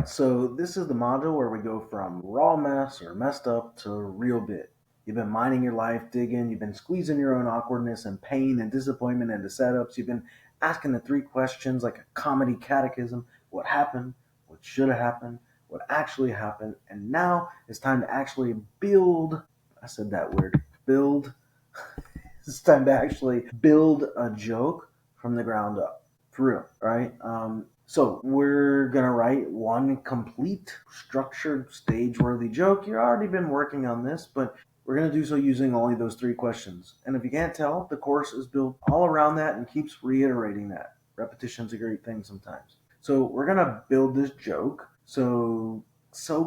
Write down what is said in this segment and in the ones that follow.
right, so this is the module where we go from raw mess or messed up to real bit. You've been minding your life, digging, you've been squeezing your own awkwardness and pain and disappointment into setups. You've been asking the three questions like a comedy catechism: what happened, what should have happened, what actually happened, and now it's time to actually build. I said that word, build. It's time to actually build a joke from the ground up, for real, right? So we're gonna write one complete, structured, stage-worthy joke. You've already been working on this, but we're gonna do so using only those three questions. And if you can't tell, the course is built all around that and keeps reiterating that. Repetition's a great thing sometimes. So we're gonna build this joke so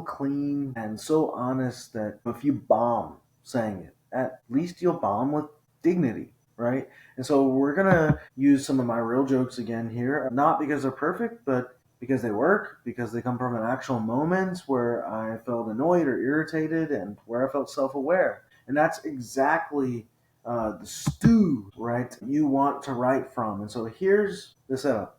clean and so honest that if you bomb saying it, at least you'll bomb with dignity, right? And so we're gonna use some of my real jokes again here, not because they're perfect, but because they work, because they come from an actual moment where I felt annoyed or irritated and where I felt self-aware. And that's exactly the stew, right, you want to write from. And so here's the setup.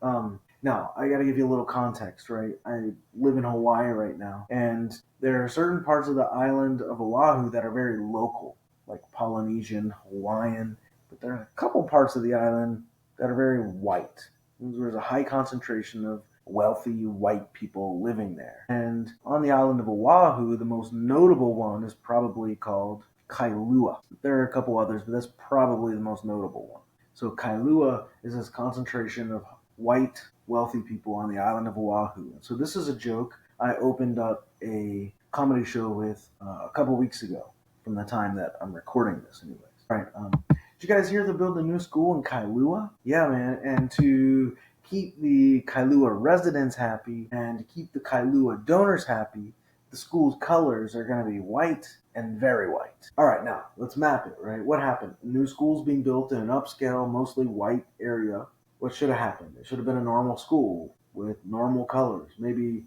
Now, I got to give you a little context, right? I live in Hawaii right now, and there are certain parts of the island of Oahu that are very local, like Polynesian, Hawaiian, but there are a couple parts of the island that are very white. There's a high concentration of wealthy white people living there. And on the island of Oahu, the most notable one is probably called Kailua. There are a couple others, but that's probably the most notable one. So Kailua is this concentration of white, wealthy people on the island of Oahu. So this is a joke I opened up a comedy show with a couple weeks ago from the time that I'm recording this anyways. All right. Did you guys hear they're building a new school in Kailua? Yeah, man. And to keep the Kailua residents happy and to keep the Kailua donors happy, the school's colors are going to be white and very white. All right, now let's map it, right? What happened? A new school's being built in an upscale, mostly white area. What should have happened? It should have been a normal school with normal colors. Maybe,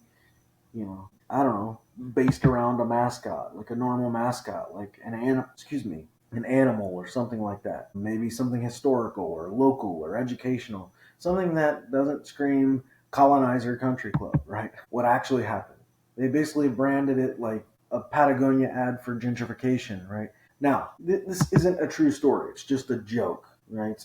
I don't know, based around a mascot, like a normal mascot, like an animal or something like that. Maybe something historical or local or educational, something that doesn't scream colonizer country club, right? What actually happened? They basically branded it like a Patagonia ad for gentrification, right? Now, this isn't a true story. It's just a joke, right?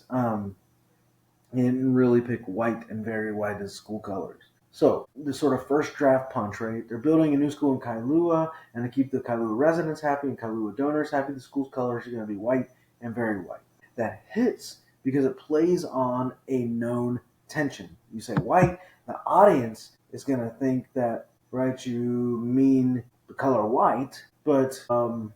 And really pick white and very white as school colors. So the sort of first draft punch, right? They're building a new school in Kailua, and to keep the Kailua residents happy and Kailua donors happy, the school's colors are going to be white and very white. That hits because it plays on a known tension. You say white, the audience is going to think that, right, you mean the color white, but and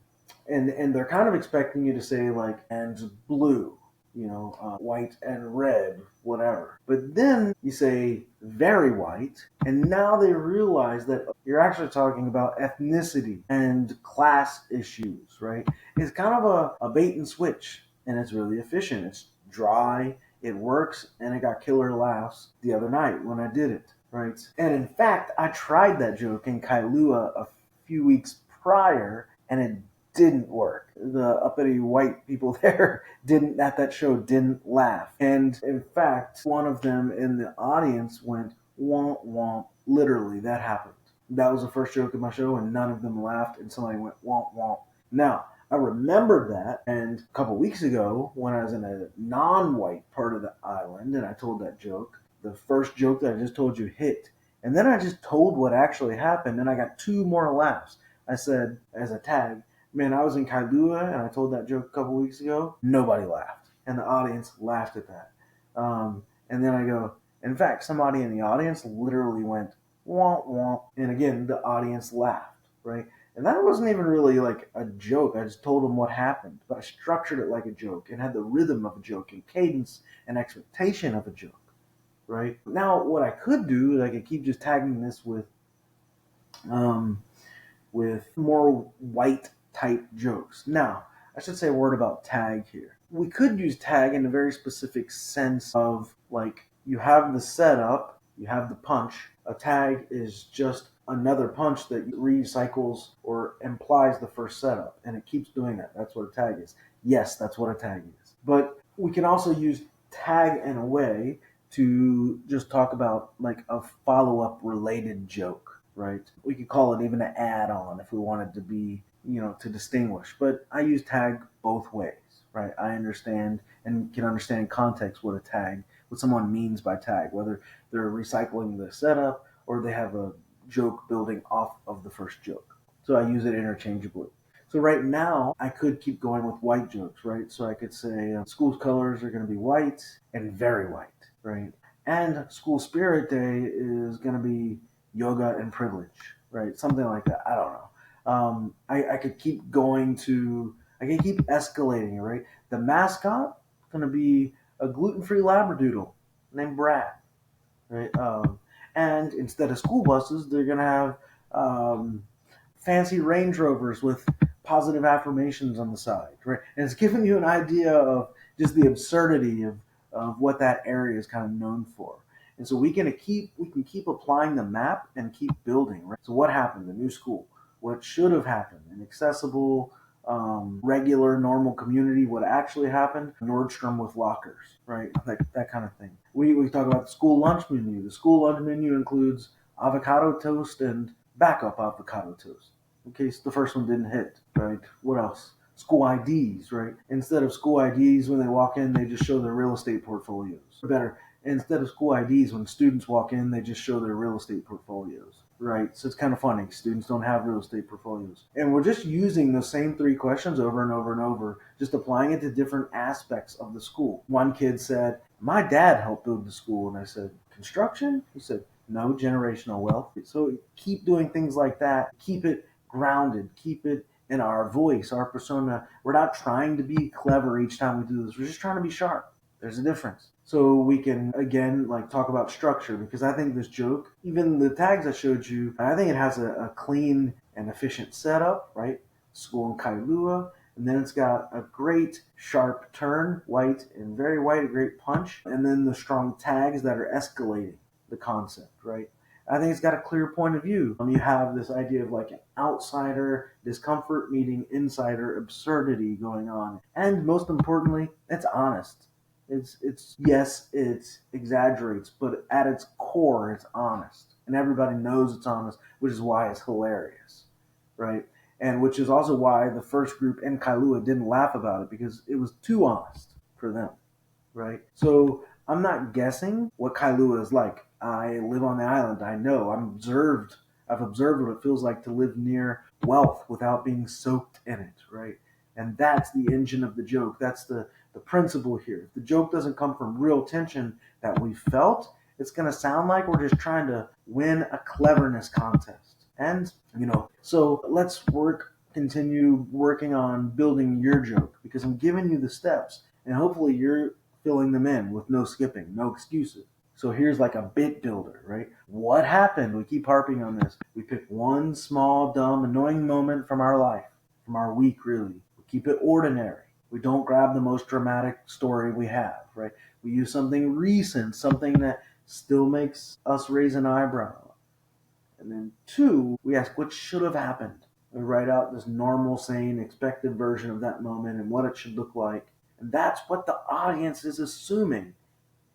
they're kind of expecting you to say like and blue, white and red, whatever. But then you say very white, and now they realize that you're actually talking about ethnicity and class issues, right? It's kind of a bait and switch, and it's really efficient. It's dry, it works, and it got killer laughs the other night when I did it, right? And in fact, I tried that joke in Kailua a few weeks prior, and it didn't work. The uppity white people there didn't at that show didn't laugh. And in fact, one of them in the audience went womp womp. Literally, that happened. That was the first joke of my show, and none of them laughed, and somebody went womp womp. Now, I remembered that, and a couple weeks ago, when I was in a non-white part of the island, and I told that joke, the first joke that I just told you hit. And then I just told what actually happened, and I got two more laughs. I said, as a tag, man, I was in Kailua and I told that joke a couple weeks ago. Nobody laughed, and the audience laughed at that. And then I go, in fact, somebody in the audience literally went womp womp, and again the audience laughed, right? And that wasn't even really like a joke. I just told them what happened, but I structured it like a joke and had the rhythm of a joke and cadence and expectation of a joke, right? Now, what I could do is I could keep just tagging this um, with more white type jokes. Now, I should say a word about tag here. We could use tag in a very specific sense of like you have the setup, you have the punch. A tag is just another punch that recycles or implies the first setup, and it keeps doing that. That's what a tag is. Yes, that's what a tag is. But we can also use tag in a way to just talk about like a follow-up related joke. right? We could call it even an add-on if we wanted to be, to distinguish. But I use tag both ways, right? I understand and can understand in context what someone means by tag, whether they're recycling the setup or they have a joke building off of the first joke. So I use it interchangeably. So right now, I could keep going with white jokes, right? So I could say school colors are going to be white and very white, right? And school spirit day is going to be yoga and privilege, right? Something like that. I don't know. I could keep I could keep escalating it, right? The mascot is going to be a gluten-free labradoodle named Brad, right? And instead of school buses, they're going to have um, fancy Range Rovers with positive affirmations on the side, right? And it's giving you an idea of just the absurdity of what that area is kind of known for. And so we can keep applying the map and keep building, right? So what happened? The new school. What should have happened? An accessible, regular, normal community. What actually happened? Nordstrom with lockers, right? That kind of thing. We talk about the school lunch menu. The school lunch menu includes avocado toast and backup avocado toast in case the first one didn't hit, right? What else? School IDs, right? Instead of school IDs, when they walk in, they just show their real estate portfolios. Or better, instead of school IDs, when students walk in, they just show their real estate portfolios, right? So it's kind of funny. Students don't have real estate portfolios. And we're just using the same three questions over and over and over, just applying it to different aspects of the school. One kid said, my dad helped build the school. And I said, construction? He said, no, generational wealth. So keep doing things like that. Keep it grounded. Keep it in our voice, our persona. We're not trying to be clever each time we do this. We're just trying to be sharp. There's a difference. So we can again like talk about structure because I think this joke, even the tags I showed you, I think it has a clean and efficient setup, right? School in Kailua. And then it's got a great sharp turn, white and very white, a great punch. And then the strong tags that are escalating the concept, right? I think it's got a clear point of view. You have this idea of like an outsider discomfort meeting insider absurdity going on. And most importantly, it's honest. It's yes, it exaggerates, but at its core, it's honest. And everybody knows it's honest, which is why it's hilarious, right? And which is also why the first group in Kailua didn't laugh about it because it was too honest for them, right? So I'm not guessing what Kailua is like. I live on the island. I know. I've observed what it feels like to live near wealth without being soaked in it, right? And that's the engine of the joke. That's the principle here. If the joke doesn't come from real tension that we felt, it's going to sound like we're just trying to win a cleverness contest. And, so continue working on building your joke because I'm giving you the steps and hopefully you're filling them in with no skipping, no excuses. So here's like a bit builder, right? What happened? We keep harping on this. We pick one small, dumb, annoying moment from our life, from our week, really. We keep it ordinary. We don't grab the most dramatic story we have, right? We use something recent, something that still makes us raise an eyebrow. And then two, we ask what should have happened. We write out this normal, sane, expected version of that moment and what it should look like. And that's what the audience is assuming.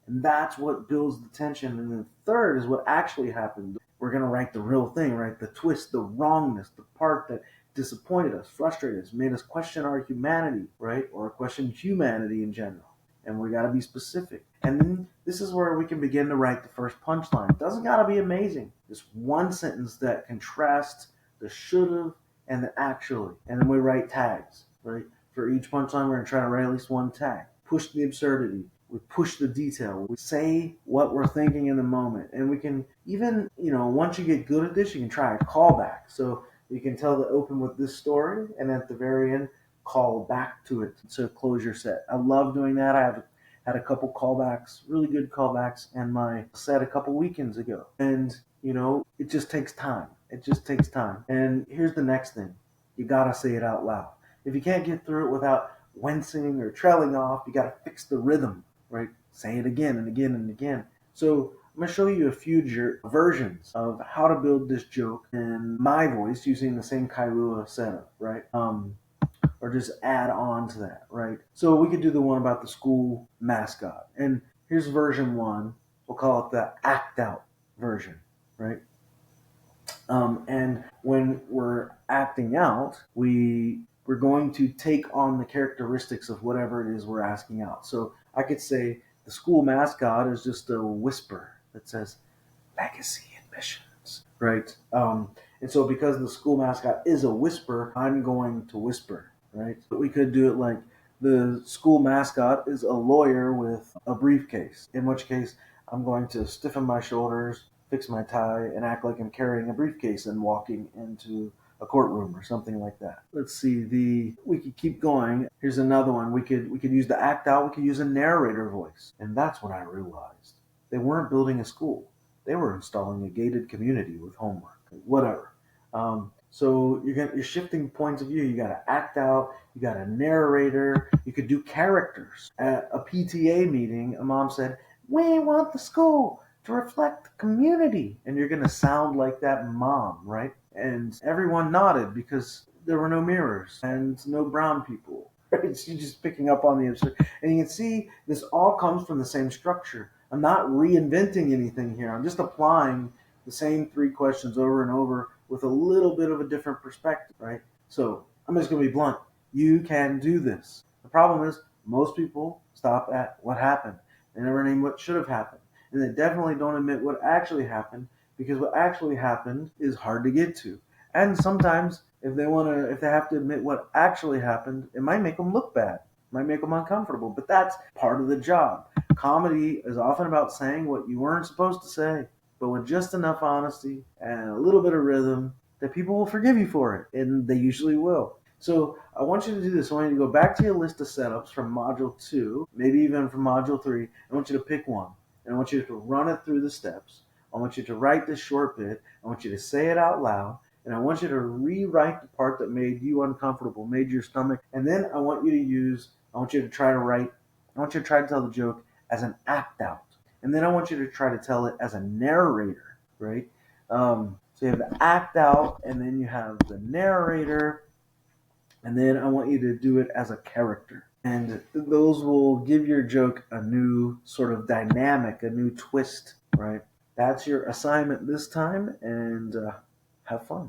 And that's what builds the tension. And then third is what actually happened. We're going to write the real thing, right? The twist, the wrongness, the part that disappointed us, frustrated us, made us question our humanity, right? Or question humanity in general. And we got to be specific. And then this is where we can begin to write the first punchline. It doesn't got to be amazing. Just one sentence that contrasts the should've and the actually. And then we write tags, right? For each punchline, we're going to try to write at least one tag. Push the absurdity. We push the detail. We say what we're thinking in the moment. And we can even, once you get good at this, you can try a callback. So you can tell the open with this story and at the very end, call back to it to close your set. I love doing that. I have had a couple callbacks, really good callbacks, and my set a couple weekends ago. And, it just takes time. It just takes time. And here's the next thing. You got to say it out loud. If you can't get through it without wincing or trailing off, you got to fix the rhythm, right? Say it again and again and again. So I'm going to show you a few versions of how to build this joke in my voice using the same Kailua setup, right? Or just add on to that, right? So we could do the one about the school mascot. And here's version one. We'll call it the act out version, right? And when we're acting out, we're going to take on the characteristics of whatever it is we're asking out. So I could say the school mascot is just a whisper that says legacy and missions, right? And so because the school mascot is a whisper, I'm going to whisper, right? But we could do it like the school mascot is a lawyer with a briefcase, in which case I'm going to stiffen my shoulders, fix my tie, and act like I'm carrying a briefcase and walking into a courtroom or something like that. Let's see, the we could keep going. Here's another one. We could use the act out, we could use a narrator voice. And that's when I realized they weren't building a school. They were installing a gated community with homework, whatever. So you're shifting points of view. You got to act out. You got a narrator. You could do characters. At a PTA meeting, a mom said, "We want the school to reflect the community," and you're gonna sound like that mom, right? And everyone nodded because there were no mirrors and no brown people. Right? So you're just picking up on the absurd, and you can see this all comes from the same structure. I'm not reinventing anything here. I'm just applying the same three questions over and over with a little bit of a different perspective, right? So I'm just going to be blunt. You can do this. The problem is most people stop at what happened. They never name what should have happened. And they definitely don't admit what actually happened because what actually happened is hard to get to. And sometimes if they have to admit what actually happened, it might make them look bad. It might make them uncomfortable, but that's part of the job. Comedy is often about saying what you weren't supposed to say, but with just enough honesty and a little bit of rhythm that people will forgive you for it, and they usually will. So I want you to do this. I want you to go back to your list of setups from Module 2, maybe even from Module 3. I want you to pick one, and I want you to run it through the steps. I want you to write this short bit. I want you to say it out loud, and I want you to rewrite the part that made you uncomfortable, made your stomach, and then I want you to try to write, I want you to try to tell the joke as an act out. And then I want you to try to tell it as a narrator, right? So you have the act out, and then you have the narrator, and then I want you to do it as a character. And those will give your joke a new sort of dynamic, a new twist, right? That's your assignment this time, and have fun.